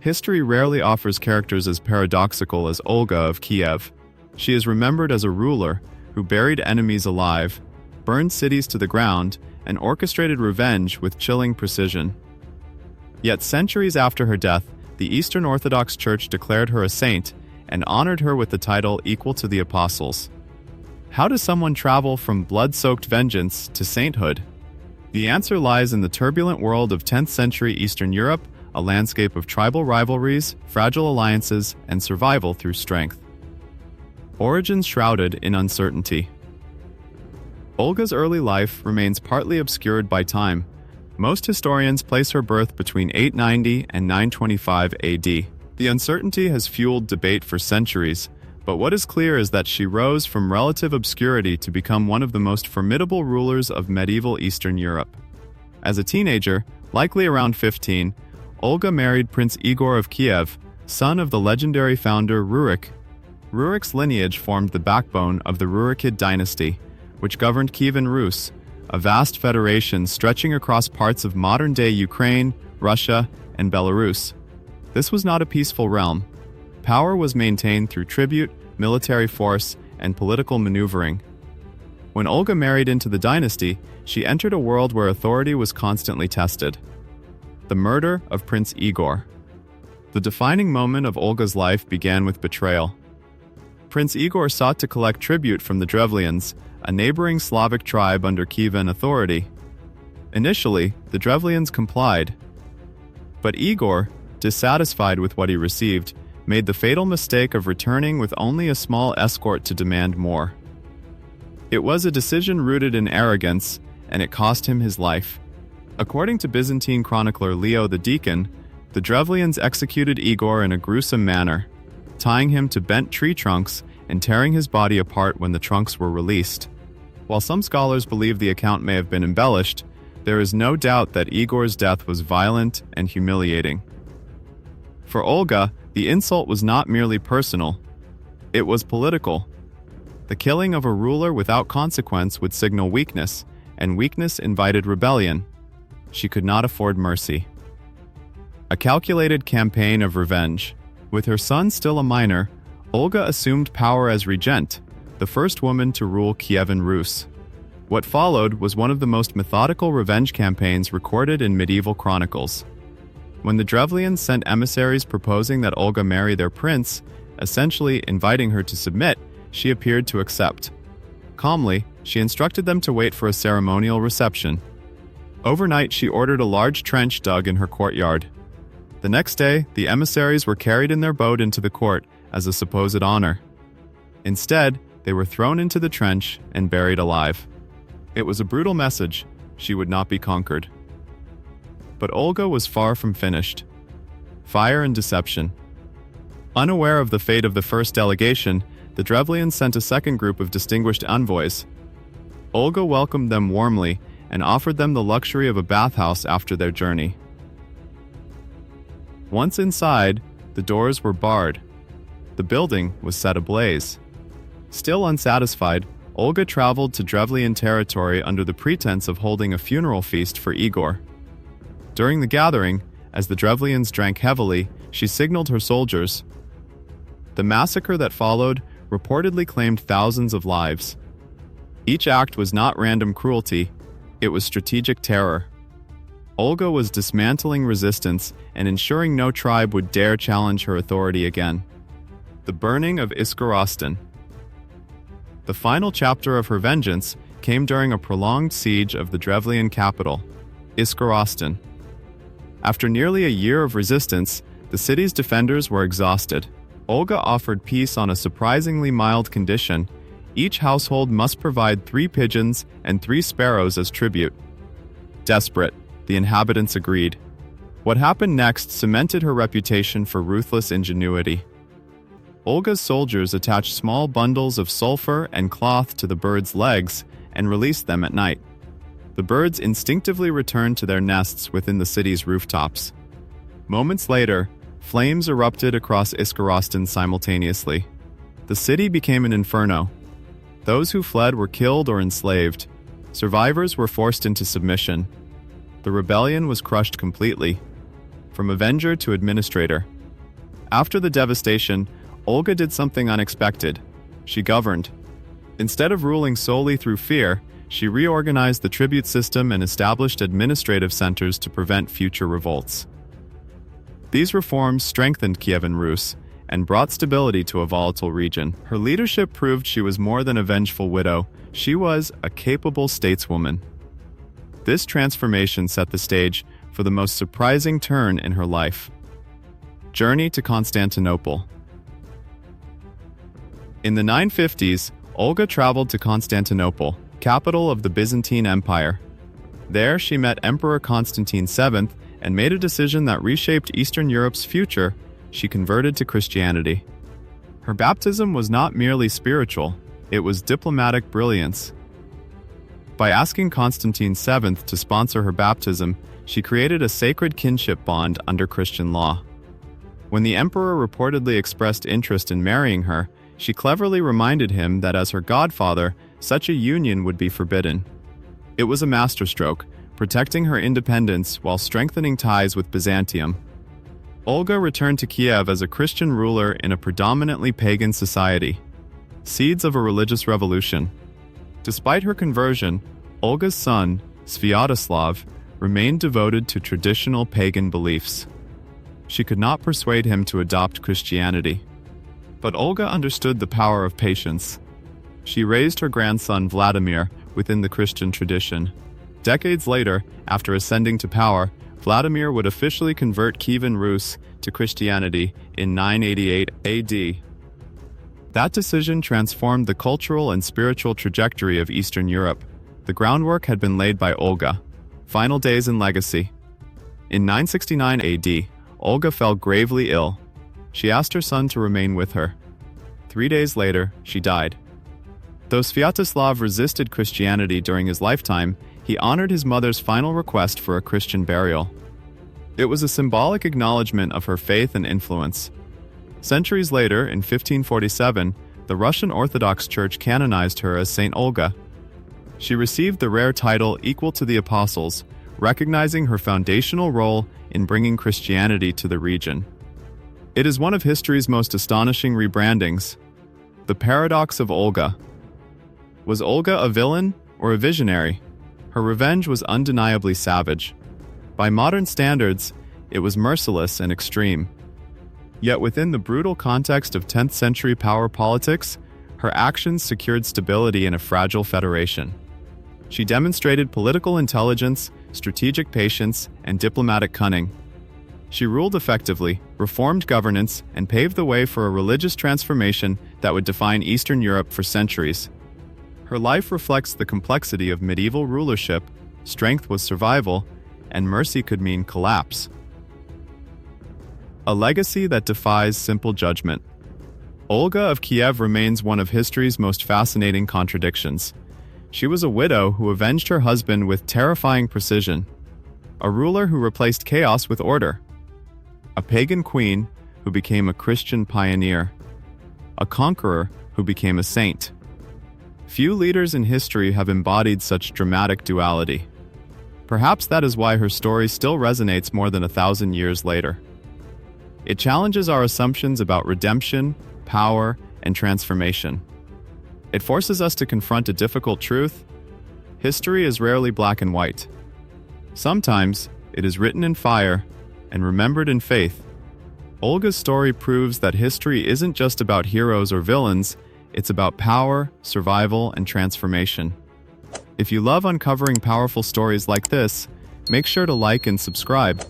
History rarely offers characters as paradoxical as Olga of Kiev. She is remembered as a ruler who buried enemies alive, burned cities to the ground, and orchestrated revenge with chilling precision. Yet centuries after her death, the Eastern Orthodox Church declared her a saint and honored her with the title equal to the apostles. How does someone travel from blood-soaked vengeance to sainthood? The answer lies in the turbulent world of 10th century Eastern Europe, a landscape of tribal rivalries, fragile alliances, and survival through strength. Origins shrouded in uncertainty. Olga's early life remains partly obscured by time. Most historians place her birth between 890 and 925 AD. The uncertainty has fueled debate for centuries, but what is clear is that she rose from relative obscurity to become one of the most formidable rulers of medieval Eastern Europe. As a teenager, likely around 15, Olga married Prince Igor of Kiev, son of the legendary founder Rurik. Rurik's lineage formed the backbone of the Rurikid dynasty, which governed Kievan Rus, a vast federation stretching across parts of modern-day Ukraine, Russia, and Belarus. This was not a peaceful realm. Power was maintained through tribute, military force, and political maneuvering. When Olga married into the dynasty, she entered a world where authority was constantly tested. The murder of Prince Igor. The defining moment of Olga's life began with betrayal. Prince Igor sought to collect tribute from the Drevlians, a neighboring Slavic tribe under Kievan authority. Initially, the Drevlians complied. But Igor, dissatisfied with what he received, made the fatal mistake of returning with only a small escort to demand more. It was a decision rooted in arrogance, and it cost him his life. According to Byzantine chronicler Leo the Deacon, the Drevlians executed Igor in a gruesome manner, tying him to bent tree trunks and tearing his body apart when the trunks were released. While some scholars believe the account may have been embellished, there is no doubt that Igor's death was violent and humiliating. For Olga, the insult was not merely personal, it was political. The killing of a ruler without consequence would signal weakness, and weakness invited rebellion. She could not afford mercy. A calculated campaign of revenge. With her son still a minor, Olga assumed power as regent, the first woman to rule Kievan Rus. What followed was one of the most methodical revenge campaigns recorded in medieval chronicles. When the Drevlians sent emissaries proposing that Olga marry their prince, essentially inviting her to submit, she appeared to accept. Calmly, she instructed them to wait for a ceremonial reception. Overnight, she ordered a large trench dug in her courtyard. The next day, the emissaries were carried in their boat into the court as a supposed honor. Instead, they were thrown into the trench and buried alive. It was a brutal message: she would not be conquered. But Olga was far from finished. Fire and deception. Unaware of the fate of the first delegation, the Drevlians sent a second group of distinguished envoys. Olga welcomed them warmly and offered them the luxury of a bathhouse after their journey. Once inside, the doors were barred. The building was set ablaze. Still unsatisfied, Olga traveled to Drevlian territory under the pretense of holding a funeral feast for Igor. During the gathering, as the Drevlians drank heavily, she signaled her soldiers. The massacre that followed reportedly claimed thousands of lives. Each act was not random cruelty, it was strategic terror. Olga was dismantling resistance and ensuring no tribe would dare challenge her authority again. The burning of Iskorostan. The final chapter of her vengeance came during a prolonged siege of the Drevlian capital, Iskorostan. After nearly a year of resistance, the city's defenders were exhausted. Olga offered peace on a surprisingly mild condition: each household must provide 3 pigeons and 3 sparrows as tribute. Desperate, the inhabitants agreed. What happened next cemented her reputation for ruthless ingenuity. Olga's soldiers attached small bundles of sulfur and cloth to the birds' legs and released them at night. The birds instinctively returned to their nests within the city's rooftops. Moments later, flames erupted across Iskorostan simultaneously. The city became an inferno. Those who fled were killed or enslaved. Survivors were forced into submission. The rebellion was crushed completely. from avenger to administrator. After the devastation, Olga did something unexpected. She governed. Instead of ruling solely through fear, she reorganized the tribute system and established administrative centers to prevent future revolts. These reforms strengthened Kievan Rus and brought stability to a volatile region. Her leadership proved she was more than a vengeful widow. She was a capable stateswoman. This transformation set the stage for the most surprising turn in her life. Journey to Constantinople. In the 950s, Olga traveled to Constantinople, capital of the Byzantine Empire. There, she met Emperor Constantine VII and made a decision that reshaped Eastern Europe's future. She converted to Christianity. Her baptism was not merely spiritual, it was diplomatic brilliance. By asking Constantine VII to sponsor her baptism, she created a sacred kinship bond under Christian law. When the emperor reportedly expressed interest in marrying her, she cleverly reminded him that as her godfather, such a union would be forbidden. It was a masterstroke, protecting her independence while strengthening ties with Byzantium. Olga returned to Kiev as a Christian ruler in a predominantly pagan society. Seeds of a religious revolution. Despite her conversion, Olga's son, Sviatoslav, remained devoted to traditional pagan beliefs. She could not persuade him to adopt Christianity. But Olga understood the power of patience. She raised her grandson Vladimir within the Christian tradition. Decades later, after ascending to power, Vladimir would officially convert Kievan Rus to Christianity in 988 AD. That decision transformed the cultural and spiritual trajectory of Eastern Europe. The groundwork had been laid by Olga. Final days and legacy. In 969 AD, Olga fell gravely ill. She asked her son to remain with her. 3 days later, she died. Though Sviatoslav resisted Christianity during his lifetime, he honored his mother's final request for a Christian burial. It was a symbolic acknowledgement of her faith and influence. Centuries later, in 1547, the Russian Orthodox Church canonized her as Saint Olga. She received the rare title equal to the Apostles, recognizing her foundational role in bringing Christianity to the region. It is one of history's most astonishing rebrandings. The paradox of Olga. Was Olga a villain or a visionary? Her revenge was undeniably savage. By modern standards, it was merciless and extreme. Yet within the brutal context of 10th century power politics, her actions secured stability in a fragile federation. She demonstrated political intelligence, strategic patience, and diplomatic cunning. She ruled effectively, reformed governance, and paved the way for a religious transformation that would define Eastern Europe for centuries. Her life reflects the complexity of medieval rulership. Strength was survival, and mercy could mean collapse. A legacy that defies simple judgment. Olga of Kiev remains one of history's most fascinating contradictions. She was a widow who avenged her husband with terrifying precision, a ruler who replaced chaos with order, a pagan queen who became a Christian pioneer, a conqueror who became a saint. Few leaders in history have embodied such dramatic duality. Perhaps that is why her story still resonates more than 1,000 years later. It challenges our assumptions about redemption, power, and transformation. It forces us to confront a difficult truth. History is rarely black and white. Sometimes, it is written in fire and remembered in faith. Olga's story proves that history isn't just about heroes or villains, it's about power, survival, and transformation. If you love uncovering powerful stories like this, make sure to like and subscribe.